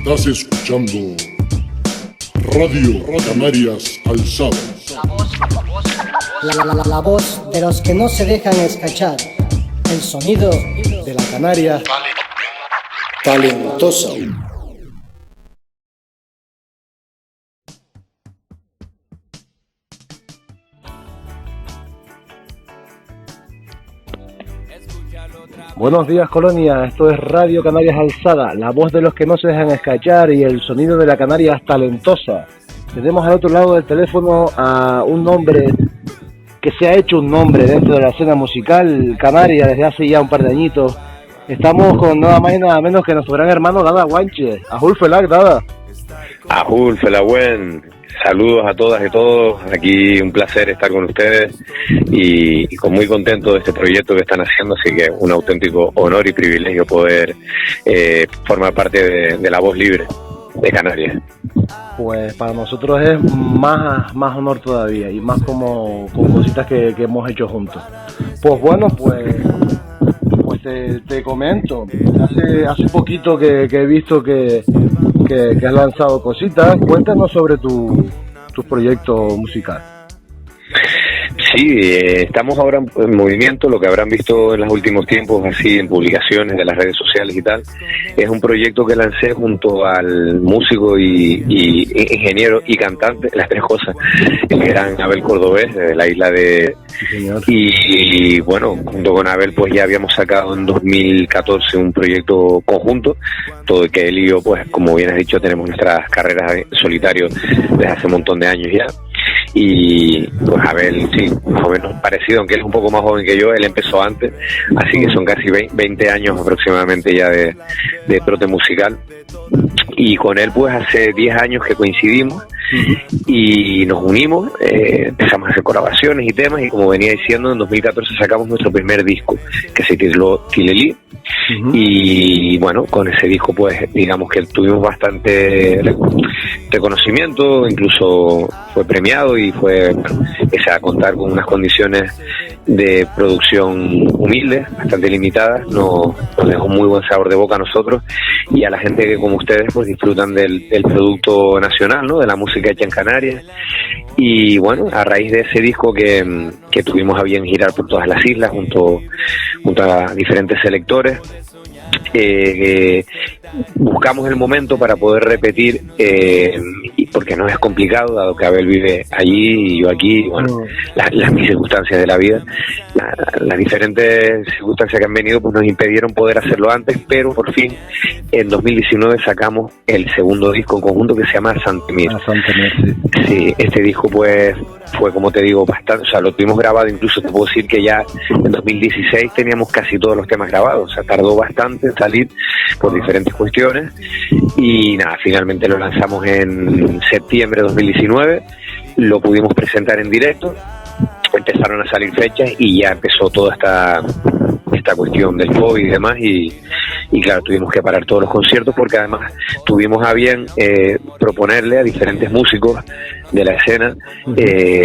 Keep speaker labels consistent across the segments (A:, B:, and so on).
A: Estás escuchando Radio Canarias Alzada.
B: La voz de los que no se dejan escachar. El sonido de la Canaria talentosa.
C: Buenos días, colonia. Esto es Radio Canarias Alzada, la voz de los que no se dejan escachar y el sonido de la Canarias talentosa. Tenemos al otro lado del teléfono a un hombre que se ha hecho un nombre dentro de la escena musical canaria desde hace ya un par de añitos. Estamos con nada más y nada menos que nuestro gran hermano Dada Guanche. Ajul Felac, Dada.
D: Ajul Felagüen. Saludos a todas y todos, aquí un placer estar con ustedes y muy contento de este proyecto que están haciendo, así que un auténtico honor y privilegio poder formar parte de La Voz Libre de Canarias.
C: Pues para nosotros es más honor todavía y más como con cositas que hemos hecho juntos. Pues bueno, pues te comento, hace poquito que he visto que has lanzado cositas. Cuéntanos sobre tu proyecto musical.
D: Sí, estamos ahora en movimiento. Lo que habrán visto en los últimos tiempos, así en publicaciones de las redes sociales y tal, es un proyecto que lancé junto al músico y ingeniero y cantante, las tres cosas, el gran Abel Cordobés, de la isla de...
C: Sí, señor.
D: Y bueno, junto con Abel pues ya habíamos sacado en 2014 un proyecto conjunto, todo el que él y yo, pues como bien has dicho, tenemos nuestras carreras en solitario desde hace un montón de años ya. Y pues Abel, sí, más o menos parecido, aunque él es un poco más joven que yo, él empezó antes, así que son casi 20 años aproximadamente ya de trote musical. Y con él pues hace 10 años que coincidimos y nos unimos, empezamos a hacer colaboraciones y temas, y como venía diciendo, en 2014 sacamos nuestro primer disco, que se tituló Tilelí. Y bueno, con ese disco pues digamos que tuvimos bastante reconocimiento, incluso fue premiado y fue, bueno, ese a contar con unas condiciones de producción humildes, bastante limitadas, nos dejó muy buen sabor de boca a nosotros y a la gente que como ustedes pues disfrutan del producto nacional, ¿no? De la música hecha en Canarias. Y bueno, a raíz de ese disco que tuvimos a bien girar por todas las islas junto a diferentes selectores, buscamos el momento para poder repetir, porque no es complicado, dado que Abel vive allí y yo aquí, y bueno, las mis circunstancias de la vida, las diferentes circunstancias que han venido pues nos impidieron poder hacerlo antes, pero por fin en 2019 sacamos el segundo disco en conjunto que se llama Santemir. Sí, este disco pues fue, como te digo, bastante, o sea, lo tuvimos grabado, incluso te puedo decir que ya en 2016 teníamos casi todos los temas grabados, o sea, tardó bastante en salir por diferentes cuestiones y nada, finalmente lo lanzamos en septiembre de 2019, lo pudimos presentar en directo, empezaron a salir fechas y ya empezó toda esta cuestión del COVID y demás y claro, tuvimos que parar todos los conciertos porque además tuvimos a bien proponerle a diferentes músicos de la escena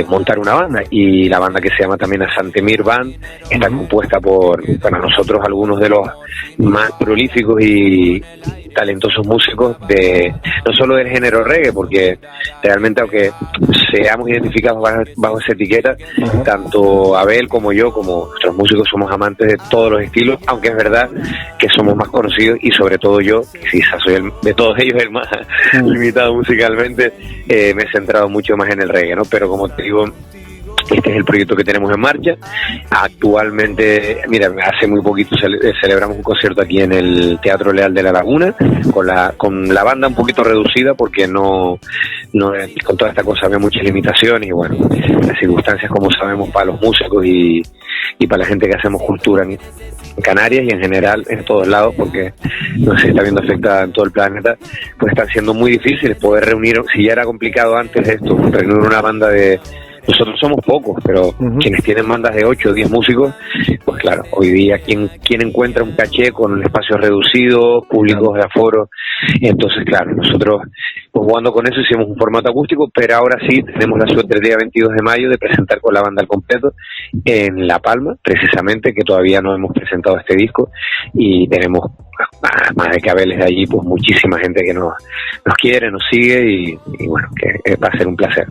D: montar una banda, y la banda, que se llama también a Santemir Band, está compuesta por, para nosotros, algunos de los más prolíficos y talentosos músicos no solo del género reggae, porque realmente, aunque seamos identificados bajo esa etiqueta, tanto Abel como yo, como nuestros músicos, somos amantes de todos los estilos, aunque es verdad que somos más conocidos, y sobre todo yo, que quizás soy de todos ellos el más limitado musicalmente, me he centrado mucho más en el reggae, ¿no? Pero como te digo, este es el proyecto que tenemos en marcha. Actualmente, mira, hace muy poquito celebramos un concierto aquí en el Teatro Leal de La Laguna, con la banda un poquito reducida, porque no con toda esta cosa había muchas limitaciones, y bueno, las circunstancias, como sabemos, para los músicos y para la gente que hacemos cultura en Canarias y en general en todos lados, porque nos está viendo afectada en todo el planeta, pues están siendo muy difíciles poder reunir. Si ya era complicado antes de esto, reunir una banda de... Nosotros somos pocos, pero quienes tienen bandas de 8 o 10 músicos, pues claro, hoy día quien encuentra un caché con espacios reducidos, públicos de aforo. Entonces, claro, nosotros pues jugando con eso hicimos un formato acústico, pero ahora sí tenemos la suerte el día 22 de mayo de presentar con la banda al completo en La Palma, precisamente, que todavía no hemos presentado este disco, y tenemos más de que Abel es de allí, pues muchísima gente que nos quiere, nos sigue y bueno, que va a ser un placer.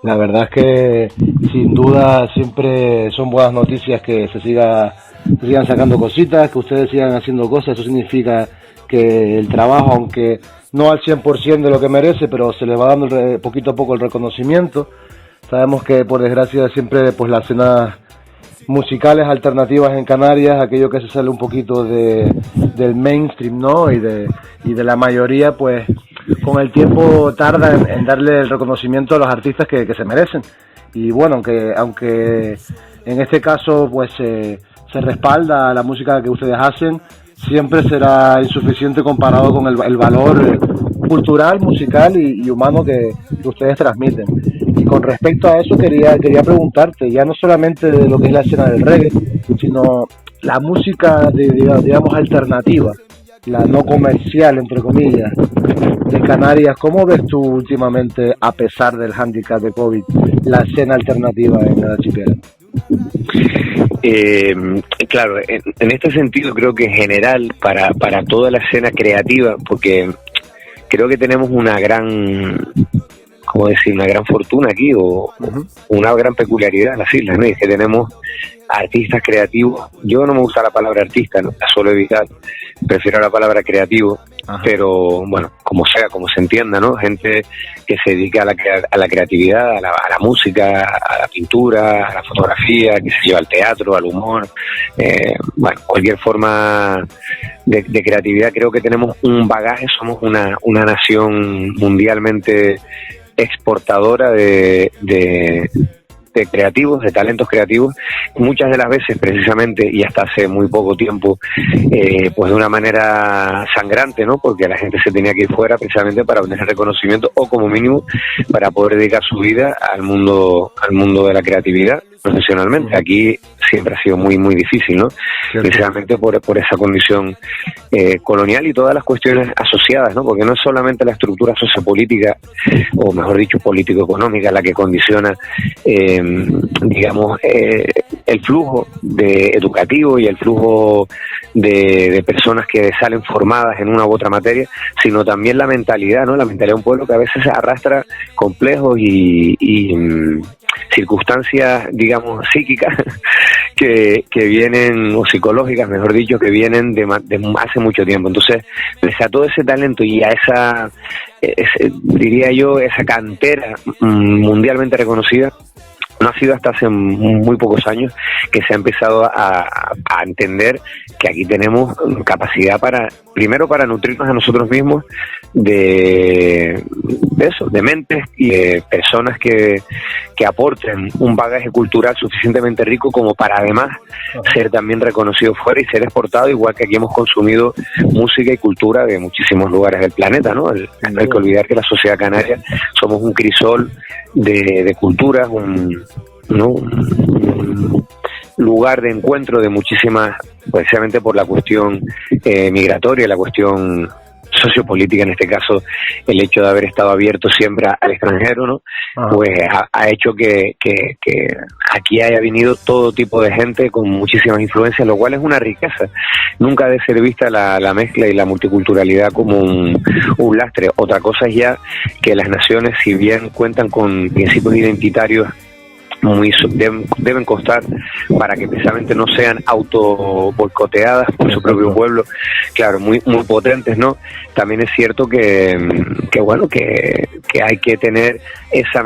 C: La verdad es que sin duda siempre son buenas noticias que se sigan sacando cositas, que ustedes sigan haciendo cosas. Eso significa que el trabajo, aunque no al 100% de lo que merece, pero se le va dando poquito a poco el reconocimiento. Sabemos que por desgracia siempre pues las escenas musicales alternativas en Canarias, aquello que se sale un poquito del mainstream, ¿no? y de la mayoría, pues con el tiempo tarda en darle el reconocimiento a los artistas que se merecen. Y bueno, aunque en este caso pues se respalda la música que ustedes hacen, siempre será insuficiente comparado con el valor cultural, musical y humano que ustedes transmiten. Y con respecto a eso quería preguntarte, ya no solamente de lo que es la escena del reggae, sino la música digamos alternativa, la no comercial, entre comillas, de Canarias. ¿Cómo ves tú últimamente, a pesar del hándicap de COVID, la escena alternativa en el archipiélago?
D: Claro, en este sentido creo que en general para toda la escena creativa, porque creo que tenemos una gran, ¿cómo decir?, una gran fortuna aquí, o una gran peculiaridad en las islas, ¿no? Y es que tenemos artistas creativos. Yo no me gusta la palabra artista, ¿no? La suelo evitar, prefiero la palabra creativo. Ajá. Pero bueno, como sea, como se entienda, ¿no? Gente que se dedica a la creatividad, a la música, a la pintura, a la fotografía, que se lleva al teatro, al humor, bueno, cualquier forma de creatividad. Creo que tenemos un bagaje, somos una nación mundialmente exportadora de creativos, de talentos creativos, muchas de las veces precisamente, y hasta hace muy poco tiempo, pues de una manera sangrante, ¿no? Porque la gente se tenía que ir fuera precisamente para obtener reconocimiento, o como mínimo para poder dedicar su vida al mundo de la creatividad profesionalmente. Aquí siempre ha sido muy muy difícil, ¿no? Precisamente por esa condición colonial y todas las cuestiones asociadas, ¿no? Porque no es solamente la estructura sociopolítica, o mejor dicho político-económica, la que condiciona digamos el flujo educativo y el flujo de personas que salen formadas en una u otra materia, sino también la mentalidad, ¿no? La mentalidad de un pueblo que a veces arrastra complejos y circunstancias, digamos, psíquicas que vienen, o psicológicas, mejor dicho, que vienen de hace mucho tiempo. Entonces, pese a todo ese talento y a diría yo, esa cantera mundialmente reconocida, no ha sido hasta hace muy pocos años que se ha empezado a entender que aquí tenemos capacidad primero para nutrirnos a nosotros mismos de mentes y de personas que aporten un bagaje cultural suficientemente rico como para además ser también reconocido fuera y ser exportado, igual que aquí hemos consumido música y cultura de muchísimos lugares del planeta, ¿no? No hay que olvidar que la sociedad canaria somos un crisol de culturas, un lugar de encuentro de muchísimas, precisamente por la cuestión migratoria, la cuestión sociopolítica, en este caso el hecho de haber estado abierto siempre al extranjero, ¿no? Pues ha hecho que aquí haya venido todo tipo de gente con muchísimas influencias, lo cual es una riqueza. Nunca debe ser vista la mezcla y la multiculturalidad como un lastre. Otra cosa es ya que las naciones, si bien cuentan con principios identitarios deben costar para que precisamente no sean auto boicoteadas por su propio pueblo, claro, muy muy potentes, ¿no? También es cierto que bueno, que hay que tener esa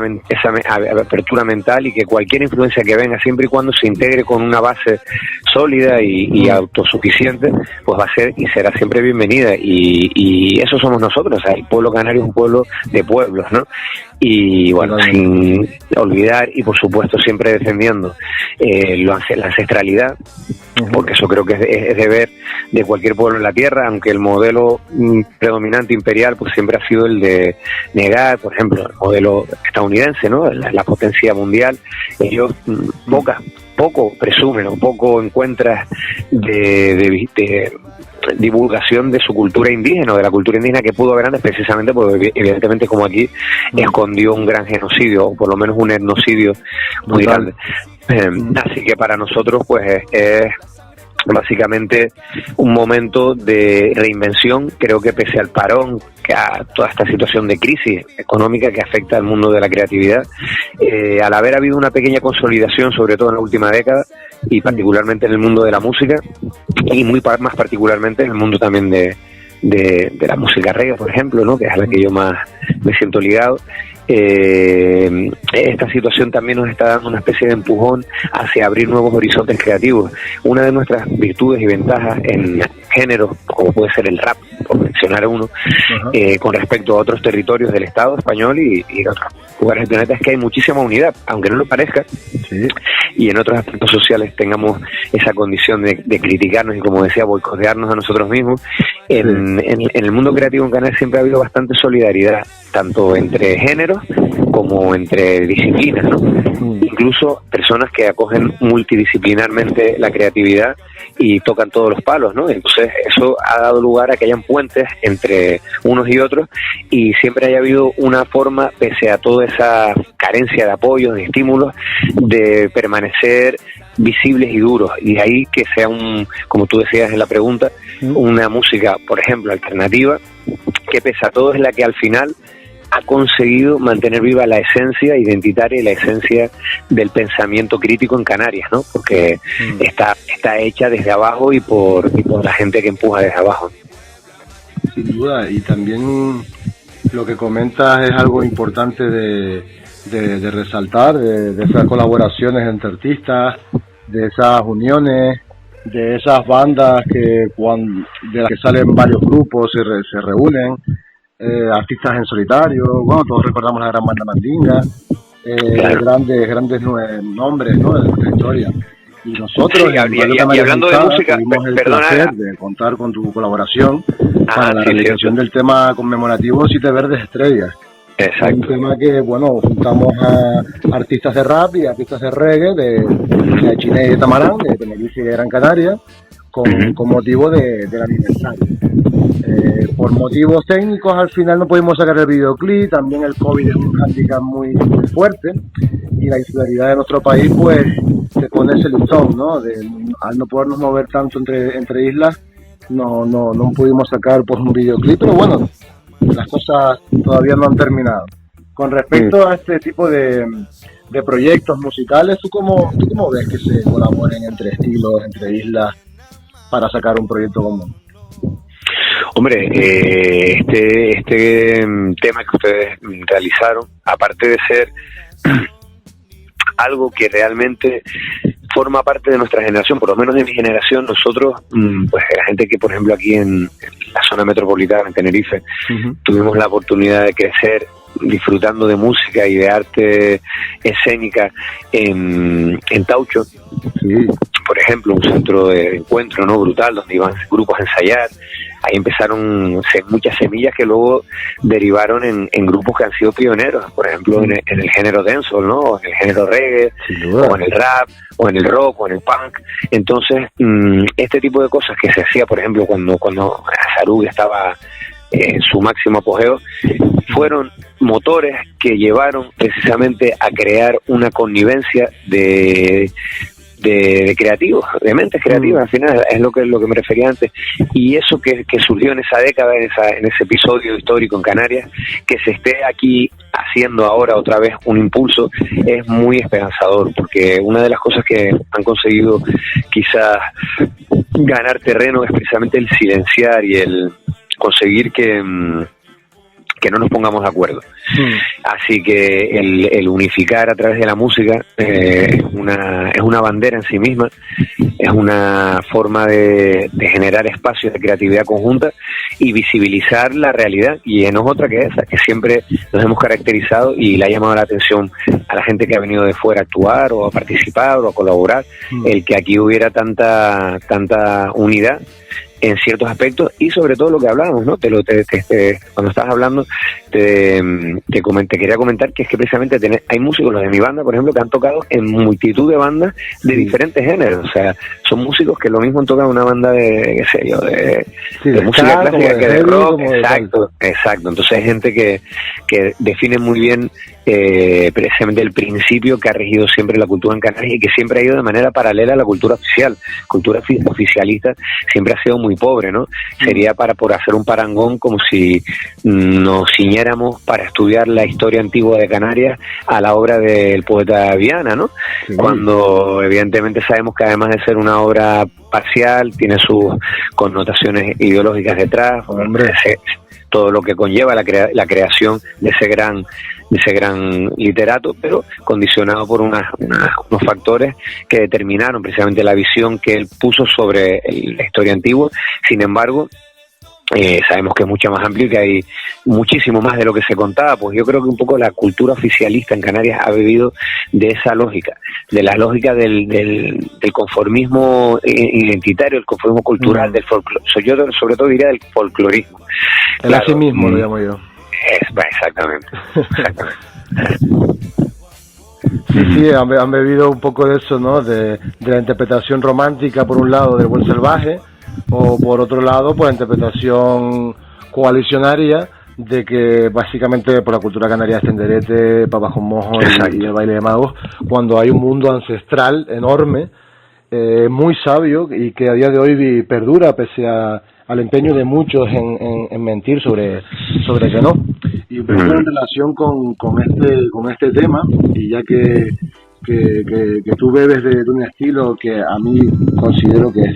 D: apertura mental, y que cualquier influencia que venga, siempre y cuando se integre con una base sólida y autosuficiente, pues va a ser y será siempre bienvenida, y eso somos nosotros. O sea, el pueblo canario es un pueblo de pueblos, ¿no? Y bueno, sin olvidar y por supuesto siempre defendiendo la ancestralidad, porque eso creo que es deber de cualquier pueblo en la tierra, aunque el modelo predominante imperial pues siempre ha sido el de negar, por ejemplo, el modelo estadounidense, ¿no? La potencia mundial. Ellos poco presumen o poco encuentras de divulgación de su cultura indígena, o de la cultura indígena que pudo haber antes, precisamente porque evidentemente, como aquí, escondió un gran genocidio, o por lo menos un etnocidio muy grande. Así que para nosotros pues es básicamente un momento de reinvención. Creo que pese al parón, que a toda esta situación de crisis económica que afecta al mundo de la creatividad, al haber habido una pequeña consolidación, sobre todo en la última década, y particularmente en el mundo de la música, y más particularmente en el mundo también de la música reggae, por ejemplo, ¿no?, que es a la que yo más me siento ligado. Esta situación también nos está dando una especie de empujón hacia abrir nuevos horizontes creativos. Una de nuestras virtudes y ventajas en géneros, como puede ser el rap, por mencionar uno, con respecto a otros territorios del Estado español y otros lugares del planeta, es que hay muchísima unidad, aunque no lo parezca, sí. Y en otros aspectos sociales tengamos esa condición de criticarnos y, como decía, boicotearnos a nosotros mismos. En el mundo creativo en Canarias siempre ha habido bastante solidaridad, tanto entre géneros como entre disciplinas, ¿no? Incluso personas que acogen multidisciplinarmente la creatividad y tocan todos los palos, ¿no? Entonces eso ha dado lugar a que hayan puentes entre unos y otros, y siempre haya habido una forma, pese a toda esa carencia de apoyo, de estímulos, de permanecer visibles y duros, y de ahí que sea como tú decías en la pregunta, una música, por ejemplo, alternativa, que pese a todo es la que al final ha conseguido mantener viva la esencia identitaria y la esencia del pensamiento crítico en Canarias, ¿no? Porque está hecha desde abajo y por la gente que empuja desde abajo.
C: Sin duda, y también lo que comentas es algo importante de resaltar, de esas colaboraciones entre artistas, de esas uniones, de esas bandas de las que salen varios grupos, se reúnen, artistas en solitario. Bueno, todos recordamos la gran banda Mandinga, claro. grandes nombres, ¿no?, de nuestra historia. Y nosotros,
D: sí, y hablando de música,
C: tuvimos el placer de contar con tu colaboración para la realización del tema conmemorativo Siete Verdes Estrellas.
D: Exacto.
C: Un tema que, bueno, juntamos a artistas de rap y artistas de reggae de Chile y de Tamarán, de Tenerife y de Gran Canaria, con motivo del aniversario. Por motivos técnicos al final no pudimos sacar el videoclip, también el COVID es un handicap muy fuerte, y la insularidad de nuestro país pues se pone ese listón, ¿no? Al no podernos mover tanto entre islas, no pudimos sacar pues un videoclip, pero bueno, las cosas todavía no han terminado. Con respecto a este tipo de proyectos musicales, ¿tú cómo ves que se colaboren entre estilos, entre islas, para sacar un proyecto común?
D: Hombre, este tema que ustedes realizaron, aparte de ser algo que realmente forma parte de nuestra generación, por lo menos de mi generación, nosotros, pues la gente que, por ejemplo, aquí en la zona metropolitana, en Tenerife, tuvimos la oportunidad de crecer disfrutando de música y de arte escénica en Taucho, por ejemplo, un centro de encuentro, ¿no?, brutal, donde iban grupos a ensayar. Ahí empezaron muchas semillas que luego derivaron en grupos que han sido pioneros, por ejemplo, en el género dancehall, ¿no?, o en el género reggae, o en el rap, o en el rock, o en el punk. Entonces, este tipo de cosas que se hacía, por ejemplo, cuando Azarú estaba en su máximo apogeo, fueron motores que llevaron precisamente a crear una connivencia de creativos, de mentes creativas. Al final es lo que me refería antes, y eso que surgió en esa década, en ese episodio histórico en Canarias, que se esté aquí haciendo ahora otra vez un impulso, es muy esperanzador, porque una de las cosas que han conseguido quizás ganar terreno es precisamente el silenciar y el conseguir que no nos pongamos de acuerdo. Así que el unificar a través de la música es una bandera en sí misma, es una forma de generar espacios de creatividad conjunta y visibilizar la realidad, y no es otra que esa, que siempre nos hemos caracterizado y le ha llamado la atención a la gente que ha venido de fuera a actuar o a participar o a colaborar, el que aquí hubiera tanta unidad en ciertos aspectos, y sobre todo lo que hablábamos, ¿no? Cuando estabas hablando te quería comentar que es que precisamente hay músicos, los de mi banda, por ejemplo, que han tocado en multitud de bandas de diferentes géneros. O sea, son músicos que lo mismo han tocado una banda de, qué sé yo, de música clásica que de rock. Exacto. Entonces hay gente que define muy bien precisamente el principio que ha regido siempre la cultura en Canarias y que siempre ha ido de manera paralela a la cultura oficial. Cultura oficialista siempre ha sido muy pobre, ¿no? Sería por hacer un parangón como si nos ciñéramos para estudiar la historia antigua de Canarias a la obra del poeta Viana, ¿no? Sí. Cuando evidentemente sabemos que además de ser una obra parcial, tiene sus connotaciones ideológicas detrás, todo lo que conlleva la creación de ese gran literato, pero condicionado por unos factores que determinaron precisamente la visión que él puso sobre la historia antigua. Sin embargo, sabemos que es mucho más amplio y que hay muchísimo más de lo que se contaba. Pues yo creo que un poco la cultura oficialista en Canarias ha bebido de esa lógica, de la lógica del conformismo identitario, el conformismo cultural, del folclore. Yo sobre todo diría del folclorismo.
C: El asimismo lo llamo yo.
D: Exactamente.
C: Sí, han bebido un poco de eso, ¿no? De la interpretación romántica, por un lado, del buen salvaje, o por otro lado, pues la interpretación coalicionaria de que básicamente por la cultura canaria es tenderete, papas con mojo y el baile de magos, cuando hay un mundo ancestral enorme, muy sabio y que a día de hoy perdura pese al empeño de muchos en mentir sobre que no. Y en relación con este tema, y ya que tú bebes de un estilo que a mí considero que es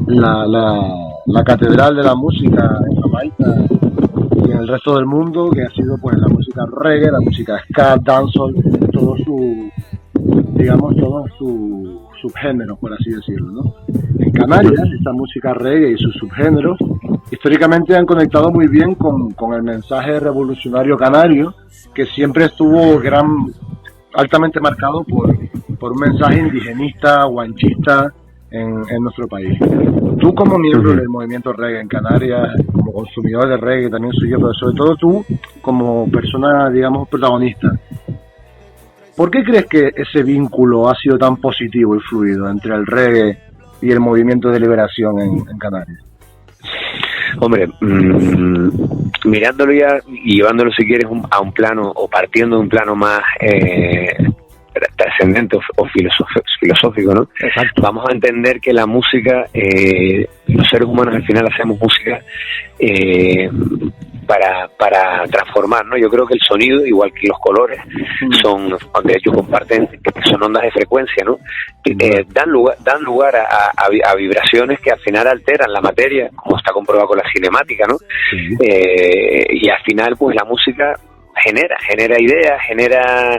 C: la catedral de la música en Jamaica y en el resto del mundo, que ha sido pues la música reggae, la música ska, dancehall, todos sus subgéneros, por así decirlo, ¿no? En Canarias, esta música reggae y sus subgéneros históricamente han conectado muy bien con el mensaje revolucionario canario, que siempre estuvo altamente marcado por un mensaje indigenista, guanchista en nuestro país. Tú, como miembro del movimiento reggae en Canarias, como consumidor de reggae, también soy yo, pero sobre todo tú, como persona, digamos, protagonista, ¿por qué crees que ese vínculo ha sido tan positivo y fluido entre el reggae y el movimiento de liberación en Canarias?
D: Hombre, mirándolo ya y llevándolo, si quieres, a un plano, o partiendo de un plano más trascendente o filosófico, ¿no? Exacto. Vamos a entender que la música, los seres humanos al final hacemos música para transformar, ¿no? Yo creo que el sonido, igual que los colores, de hecho comparten, son ondas de frecuencia, ¿no? Dan lugar a vibraciones que al final alteran la materia, como está comprobado con la cinemática, ¿no? Y al final, pues la música genera ideas, genera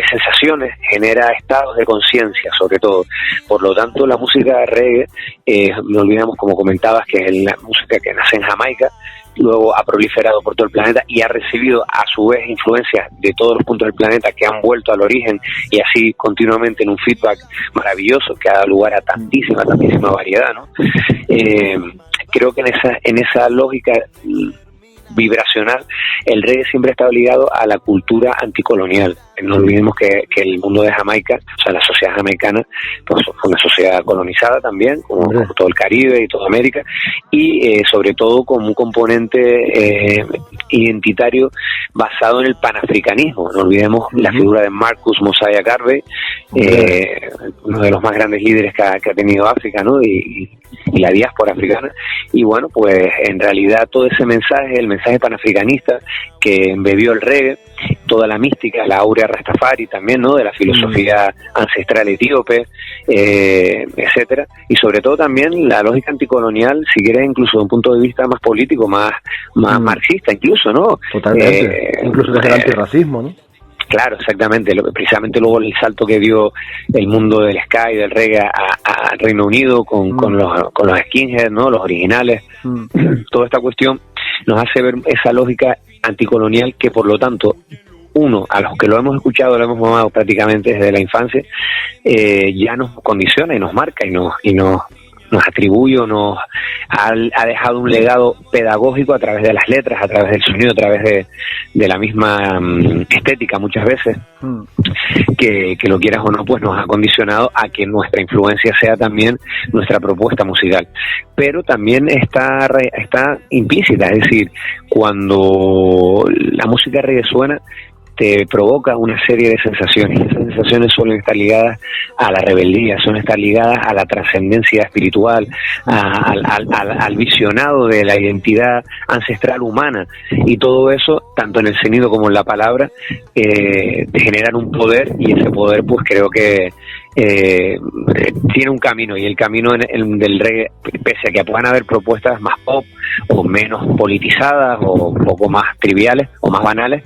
D: sensaciones, genera estados de conciencia, sobre todo. Por lo tanto, la música reggae, no olvidamos, como comentabas, que es la música que nace en Jamaica, luego ha proliferado por todo el planeta y ha recibido a su vez influencias de todos los puntos del planeta que han vuelto al origen, y así continuamente en un feedback maravilloso que ha dado lugar a tantísima variedad, ¿no? Creo que en esa lógica vibracional, el reggae siempre está ligado a la cultura anticolonial. No olvidemos que el mundo de Jamaica, o sea, la sociedad jamaicana, pues fue una sociedad colonizada también, como todo el Caribe y toda América, y sobre todo como un componente identitario basado en el panafricanismo. No olvidemos la figura de Marcus Mosiah Garvey, uno de los más grandes líderes que ha tenido África, ¿no? Y la diáspora africana. Y bueno, pues en realidad todo ese mensaje, el mensaje panafricanista que embebió el reggae, toda la mística, la áurea Rastafari también, ¿no? De la filosofía ancestral etíope, etcétera, y sobre todo también la lógica anticolonial, si quieres, incluso de un punto de vista más político, más marxista, incluso, ¿no?
C: Totalmente, incluso desde el antirracismo, ¿no?
D: Claro, exactamente. Precisamente luego el salto que dio el mundo del ska y del reggae a Reino Unido con los skinheads, ¿no? Los originales. Toda esta cuestión nos hace ver esa lógica anticolonial que, por lo tanto, a los que lo hemos escuchado, lo hemos mamado prácticamente desde la infancia, ya nos condiciona y nos marca y nos atribuye, ha dejado un legado pedagógico a través de las letras, a través del sonido, a través de la misma estética muchas veces, que lo quieras o no, pues nos ha condicionado a que nuestra influencia sea también nuestra propuesta musical. Pero también está implícita, es decir, cuando la música reggae suena, te provoca una serie de sensaciones. Esas sensaciones suelen estar ligadas a la rebeldía, suelen estar ligadas a la trascendencia espiritual, al visionado de la identidad ancestral humana, y todo eso, tanto en el sonido como en la palabra, te generan un poder, y ese poder pues creo que tiene un camino, y el camino del reggae, pese a que puedan haber propuestas más pop o menos politizadas o un poco más triviales o más banales,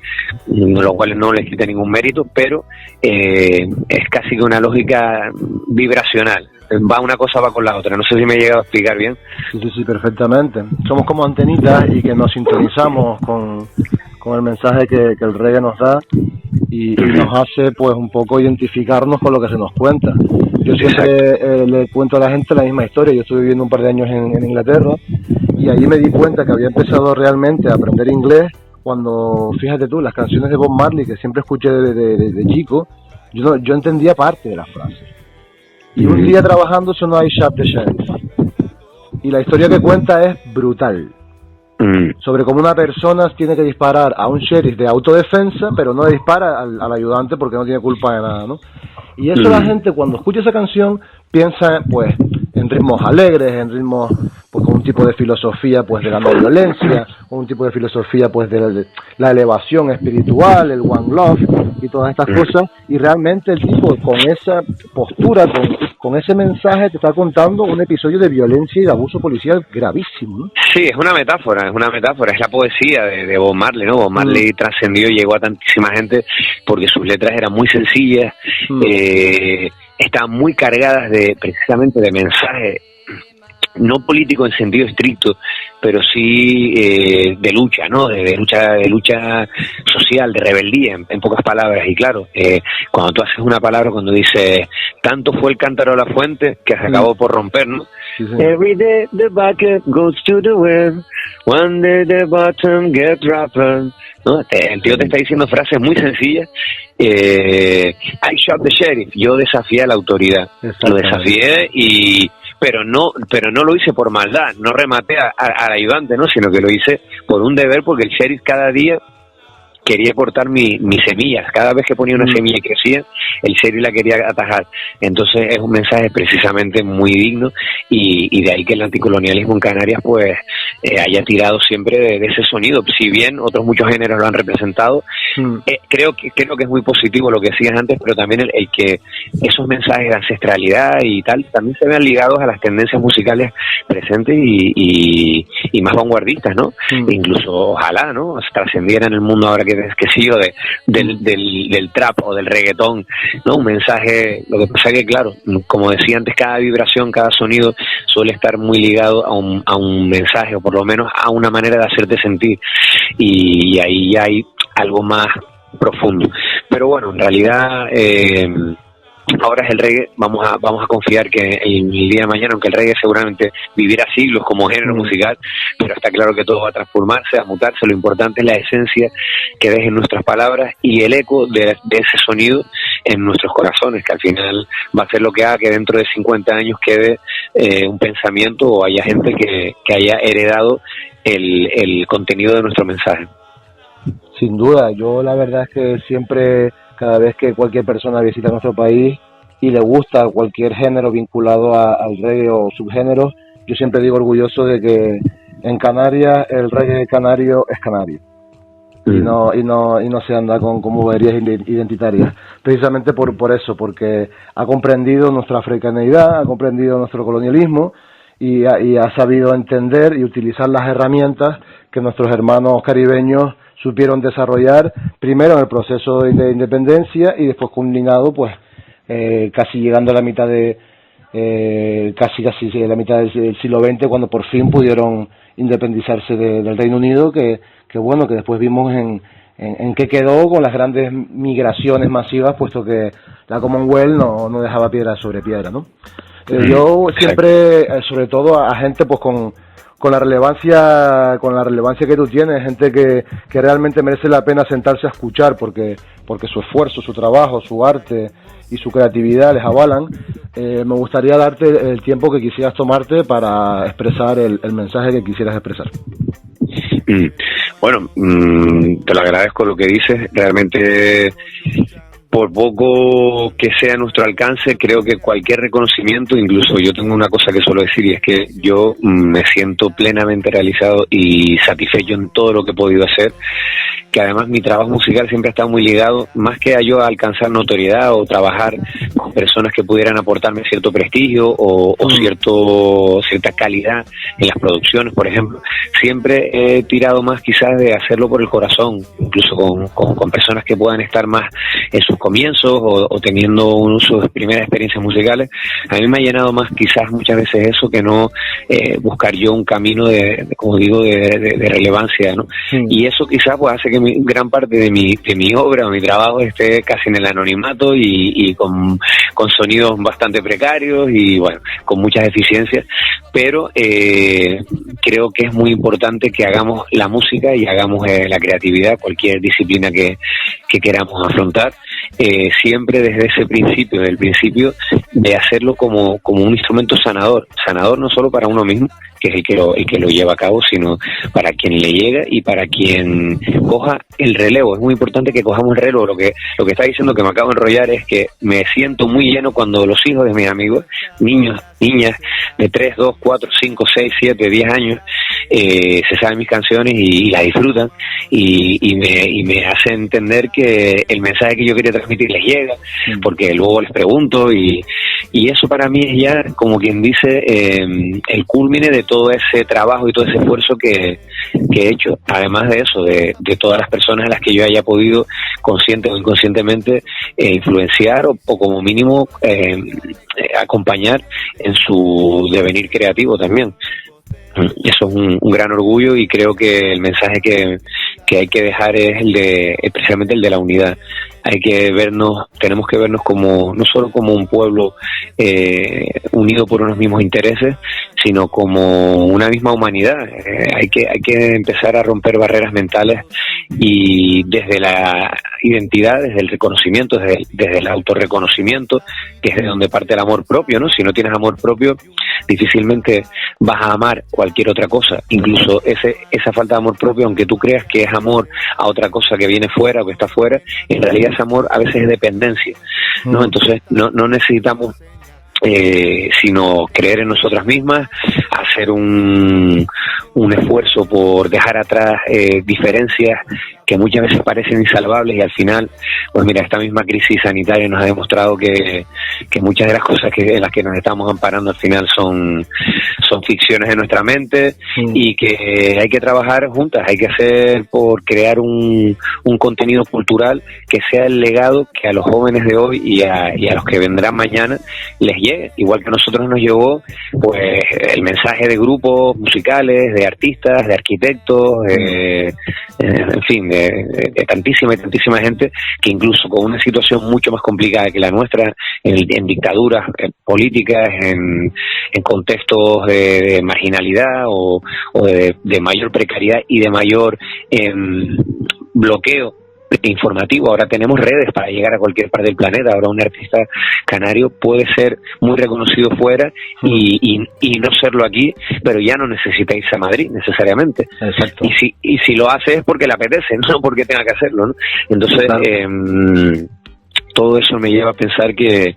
D: lo cual no les quita ningún mérito, pero es casi que una lógica vibracional. Una cosa va con la otra. No sé si me he llegado a explicar bien.
C: Sí, perfectamente. Somos como antenitas y que nos sintonizamos con el mensaje que el reggae nos da, y nos hace pues un poco identificarnos con lo que se nos cuenta. Yo siempre le cuento a la gente la misma historia. Yo estuve viviendo un par de años en Inglaterra, y allí me di cuenta que había empezado realmente a aprender inglés cuando, fíjate tú, las canciones de Bob Marley que siempre escuché de chico, yo entendía parte de las frases. Y un día trabajando sonó I Shot the Sheriff, y la historia que cuenta es brutal, sobre cómo una persona tiene que disparar a un sheriff de autodefensa, pero no dispara al ayudante porque no tiene culpa de nada, ¿no? Y eso la gente, cuando escucha esa canción, piensa pues en ritmos alegres, en ritmos pues con un tipo de filosofía pues de la no violencia, con un tipo de filosofía pues de la elevación espiritual, el one love y todas estas cosas, y realmente el tipo con esa postura, con ese mensaje te está contando un episodio de violencia y de abuso policial gravísimo, ¿no? Sí,
D: es una metáfora, es la poesía de Bob Marley, ¿no? Bob Marley trascendió y llegó a tantísima gente porque sus letras eran muy sencillas, estaban muy cargadas precisamente de mensajes, no político en sentido estricto, pero sí de lucha, ¿no? De lucha social, de rebeldía, en pocas palabras. Y claro, cuando tú haces una palabra, cuando dices, tanto fue el cántaro a la fuente que se acabó por romper, ¿no? Sí. Every day the bucket goes to the well, one day the bottom gets rougher, ¿no? El tío te está diciendo frases muy sencillas. I shot the sheriff, yo desafié a la autoridad, lo desafié, pero no lo hice por maldad, no rematé al ayudante, ¿no? Sino que lo hice por un deber, porque el sheriff cada día quería cortar mis semillas. Cada vez que ponía una semilla y crecía, el sheriff la quería atajar. Entonces es un mensaje precisamente muy digno, y de ahí que el anticolonialismo en Canarias pues haya tirado siempre de ese sonido. Si bien otros muchos géneros lo han representado, creo que es muy positivo lo que decías antes, pero también el que esos mensajes de ancestralidad y tal también se vean ligados a las tendencias musicales presentes y más vanguardistas, ¿no? Incluso ojalá, ¿no?, trascendieran el mundo ahora que sigo del trap o del reggaetón, ¿no? Un mensaje. Lo que pasa es que, claro, como decía antes, cada vibración, cada sonido suele estar muy ligado a un mensaje, o por lo menos a una manera de hacerte sentir, y ahí ya hay algo más profundo. Pero bueno, en realidad ahora es el reggae. Vamos a confiar que el día de mañana, aunque el reggae seguramente vivirá siglos como género musical, pero está claro que todo va a transformarse, a mutarse. Lo importante es la esencia que dejen nuestras palabras y el eco de ese sonido en nuestros corazones, que al final va a ser lo que haga que dentro de 50 años quede un pensamiento, o haya gente que haya heredado el contenido de nuestro mensaje.
C: Sin duda, yo la verdad es que siempre, cada vez que cualquier persona visita nuestro país y le gusta cualquier género vinculado al reggae o subgéneros, yo siempre digo orgulloso de que en Canarias el reggae canario es canario. Y no se anda con boberías identitarias, precisamente por eso, porque ha comprendido nuestra africanidad, ha comprendido nuestro colonialismo, y ha sabido entender y utilizar las herramientas que nuestros hermanos caribeños supieron desarrollar, primero en el proceso de independencia, y después culminado pues casi llegando a la mitad casi la mitad del siglo XX, cuando por fin pudieron independizarse del Reino Unido, que bueno, que después vimos en qué quedó con las grandes migraciones masivas, puesto que la Commonwealth no dejaba piedra sobre piedra, ¿no? Yo siempre, sobre todo a gente pues con la relevancia que tú tienes, gente que realmente merece la pena sentarse a escuchar, porque su esfuerzo, su trabajo, su arte y su creatividad les avalan. Me gustaría darte el tiempo que quisieras tomarte para expresar el mensaje que quisieras expresar.
D: Bueno, te lo agradezco lo que dices. Realmente, por poco que sea a nuestro alcance, creo que cualquier reconocimiento, incluso yo tengo una cosa que suelo decir, y es que yo me siento plenamente realizado y satisfecho en todo lo que he podido hacer, que además mi trabajo musical siempre ha estado muy ligado, más que a yo a alcanzar notoriedad o trabajar con personas que pudieran aportarme cierto prestigio o cierta calidad en las producciones, por ejemplo. Siempre he tirado más quizás de hacerlo por el corazón, incluso con personas que puedan estar más en sus comienzos o teniendo sus primeras experiencias musicales. A mí me ha llenado más quizás muchas veces eso que no buscar yo un camino como digo, de relevancia, ¿no? Y eso quizás pues hace que gran parte de mi obra o mi trabajo esté casi en el anonimato y con sonidos bastante precarios y bueno, con muchas deficiencias, pero creo que es muy importante que hagamos la música y hagamos la creatividad, cualquier disciplina que queramos afrontar, siempre desde ese principio, del principio de hacerlo como un instrumento sanador no solo para uno mismo, que es el que lo lleva a cabo, sino para quien le llega y para quien coja el relevo. Es muy importante que cojamos el relevo. Lo que está diciendo, que me acabo de enrollar, es que me siento muy lleno cuando los hijos de mis amigos, niños, niñas de 3, 2, 4, 5, 6, 7, 10 años, se saben mis canciones y las disfrutan y me hace entender que el mensaje que yo quería transmitir les llega, porque luego les pregunto y eso para mí es ya, como quien dice, el cúlmine de todo ese trabajo y todo ese esfuerzo que he hecho. Además de eso, de todas las personas a las que yo haya podido, consciente o inconscientemente, influenciar o como mínimo acompañar en su devenir creativo también. Eso es un gran orgullo y creo que el mensaje que hay que dejar es precisamente el de la unidad. Tenemos que vernos como, no solo como un pueblo unido por unos mismos intereses, sino como una misma humanidad. Hay que empezar a romper barreras mentales y desde la identidad, desde el reconocimiento, desde el autorreconocimiento, que es de donde parte el amor propio, ¿no? Si no tienes amor propio, difícilmente vas a amar cualquier otra cosa. Incluso esa falta de amor propio, aunque tú creas que es amor a otra cosa que viene fuera o que está fuera, en realidad ese amor a veces es dependencia, ¿no? Entonces no necesitamos sino creer en nosotras mismas, hacer un esfuerzo por dejar atrás diferencias que muchas veces parecen insalvables y al final, pues mira, esta misma crisis sanitaria nos ha demostrado que muchas de las cosas en las que nos estamos amparando al final son ficciones de nuestra mente y que hay que trabajar juntas, hay que hacer por crear un contenido cultural que sea el legado que a los jóvenes de hoy y a los que vendrán mañana les llegue, igual que a nosotros nos llegó pues el mensaje de grupos musicales, de artistas, de arquitectos, en fin, de tantísima y tantísima gente que incluso con una situación mucho más complicada que la nuestra, en dictaduras políticas, en contextos de marginalidad o de mayor precariedad y de mayor bloqueo informativo. Ahora tenemos redes para llegar a cualquier parte del planeta. Ahora un artista canario puede ser muy reconocido fuera y no serlo aquí, pero ya no necesita irse a Madrid necesariamente. Exacto. Y si lo hace es porque le apetece, no porque tenga que hacerlo, ¿no? Entonces, claro. Todo eso me lleva a pensar que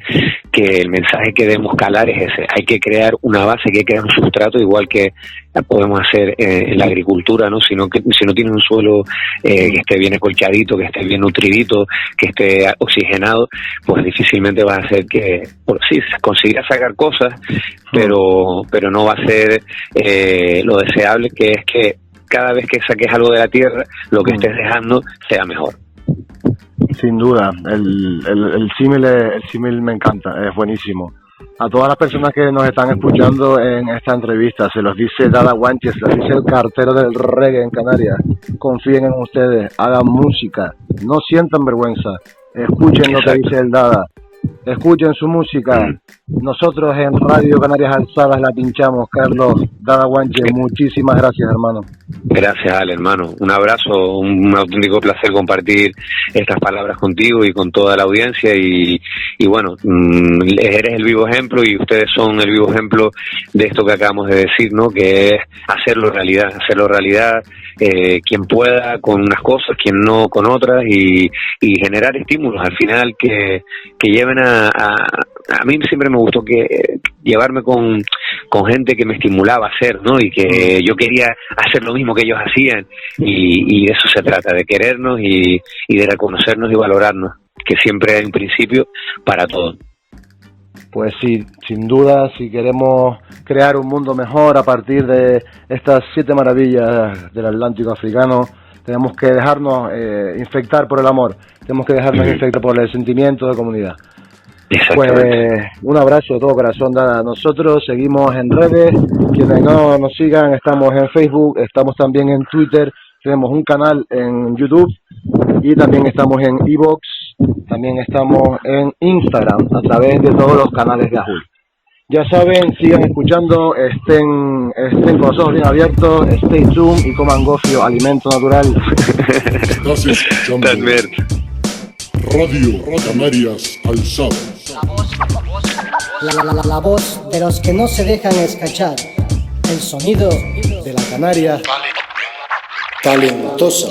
D: el mensaje que debemos calar es ese. Hay que crear una base, hay que crear un sustrato, igual que podemos hacer en la agricultura, ¿no? Si no tienes un suelo que esté bien acolchadito, que esté bien nutridito, que esté oxigenado, pues difícilmente vas a hacer que, sí, consigas sacar cosas, pero no va a ser lo deseable, que es que cada vez que saques algo de la tierra, lo que estés dejando sea mejor.
C: Sin duda, el símil me encanta, es buenísimo. A todas las personas que nos están escuchando en esta entrevista, se los dice Dada Guanche, se los dice el cartero del reggae en Canarias. Confíen en ustedes, hagan música, no sientan vergüenza, escuchen lo que dice el Dada. escuchen su música. Nosotros en Radio Canarias Alzadas la pinchamos. Carlos Dada Guanche, muchísimas gracias, hermano.
D: Gracias, Ale, hermano. Un abrazo, un auténtico placer compartir estas palabras contigo y con toda la audiencia. Y bueno, eres el vivo ejemplo y ustedes son el vivo ejemplo de esto que acabamos de decir, ¿no? Que es hacerlo realidad, quien pueda con unas cosas, quien no con otras, y generar estímulos al final que lleven a mí siempre me gustó que llevarme con gente que me estimulaba a hacer, ¿no? Y que yo quería hacer lo mismo que ellos hacían, y de eso se trata, de querernos y de reconocernos y valorarnos, que siempre hay un principio para todo.
C: Pues sí, sin duda, si queremos crear un mundo mejor a partir de estas 7 maravillas del Atlántico africano, tenemos que dejarnos infectar por el amor, tenemos que dejarnos infectar por el sentimiento de comunidad. Pues un abrazo de todo corazón, Dada. Nosotros seguimos en redes, quienes no nos sigan, estamos en Facebook, estamos también en Twitter, tenemos un canal en YouTube y también estamos en iVoox, también estamos en Instagram a través de todos los canales de Azul. Ya saben, sigan escuchando, estén con los ojos bien abiertos, stay tuned y coman gofio, alimento natural.
A: Estás escuchando Radio Canarias Alzadas.
B: La voz de los que no se dejan escachar. El sonido de la Canaria talentosa.